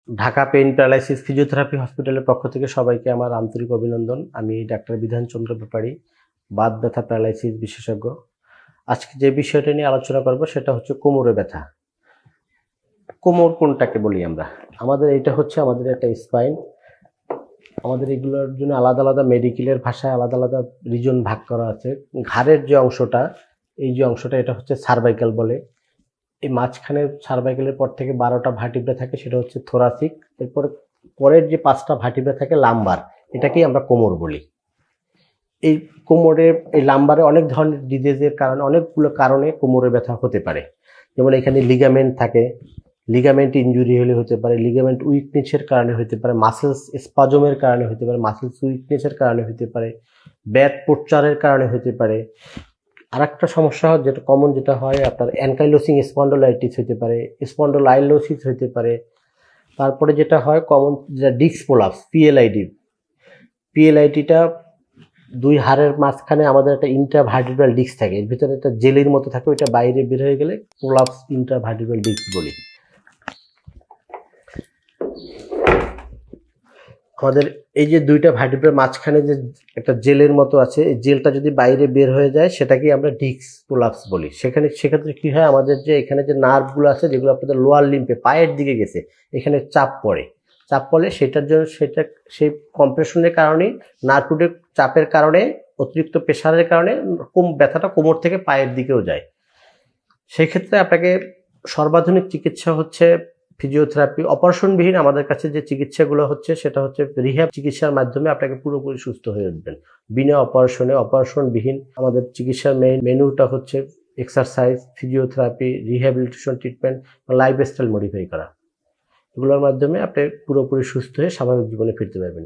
Dhaka pain paralysis physiotherapy হসপিটালের পক্ষ থেকে সবাইকে আমার আন্তরিক অভিনন্দন। আমি ডাক্তার বিধানচন্দ্র ব্যাপারী, বাত ব্যথা প্যারালাইসিস বিশেষজ্ঞ। আজকে যে বিষয়টা নিয়ে আলোচনা করব সেটা হচ্ছে কোমরে ব্যথা। কোমর কোনটাকে বলি আমরা? আমাদের এটা হচ্ছে আমাদের একটা স্পাইন। আমাদের এগুলোর জন্য আলাদা আলাদা মেডিকেলের ভাষায় আলাদা আলাদা রিজন ভাগ করা আছে। ঘাড়ের যে অংশটা, এই যে অংশটা এটা হচ্ছে সার্ভাইকাল বলে। এই মাঝখানে সার্ভাইকালের পর থেকে 12টা ভার্টিব্রা থাকে, সেটা হচ্ছে থোরাসিক। এরপরে পরের যে 5টা ভার্টিব্রা থাকে লাম্বার, এটাকেই আমরা কোমর বলি। এই কোমরে এই লাম্বারে অনেক ধরনের ডিজিজের কারণে, অনেকগুলো কারণে কোমরে ব্যথা হতে পারে। যেমন এখানে লিগামেন্ট থাকে, লিগামেন্ট ইনজুরি হলে হতে পারে, লিগামেন্ট উইকনেসের কারণে হতে পারে, মাসেলস স্পাজমের কারণে হতে পারে, মাসেলস উইকনেসের কারণে হতে পারে, ব্যাক পোশ্চারের কারণে হতে পারে। আর একটা সমস্যা যেটা কমন যেটা হয় আপনার অ্যানকাইলোসিং স্পন্ডোলাইটিস হতে পারে, স্পন্ডোলাইলোসিস হতে পারে। তারপরে যেটা হয় কমন যেটা ডিস্ক প্রোলাপস, পিএলআইটিটা দুই হাড়ের মাঝখানে আমাদের একটা ইন্ট্রাভার্টিব্রাল ডিস্ক থাকে, এর ভিতরে একটা জেলির মতো থাকে, ওইটা বাইরে বের হয়ে গেলে প্রোলাপস ইন্ট্রাভার্টিব্রাল ডিস্ক বলি। আমাদের এই যে দুইটা ভার্টিব্রার মাঝখানে যে একটা জেলের মতো আছে, এই জেলটা যদি বাইরে বের হয়ে যায় সেটাকে আমরা ডিস্ক প্রোলাপস বলি। সেক্ষেত্রে কি হয়, আমাদের যে এখানে যে নার্ভগুলো আছে যেগুলো আপনাদের লোয়ার লিম্পে পায়ের দিকে গেছে, এখানে চাপ পড়ে সেটার জন্য সেই কম্প্রেশনের কারণে, নার্ভের চাপের কারণে, অতিরিক্ত প্রেশারের কারণে ব্যথাটা কোমর থেকে পায়ের দিকেও যায়। সেই ক্ষেত্রে আপনাকে সর্বাধুনিক চিকিৎসা হচ্ছে ফিজিওথেরাপি। অপারেশনবিহীন আমাদের কাছে যে চিকিৎসাগুলো হচ্ছে সেটা হচ্ছে রিহ্যাব চিকিৎসার মাধ্যমে আপনাকে পুরোপুরি সুস্থ হয়ে উঠবেন বিনা অপারেশনবিহীন। আমাদের চিকিৎসার মেনুটা হচ্ছে exercise, physiotherapy, rehabilitation treatment, lifestyle modify করা। এগুলোর মাধ্যমে আপনি পুরোপুরি সুস্থ হয়ে স্বাভাবিক জীবনে ফিরতে পারবেন।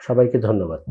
সবাইকে ধন্যবাদ।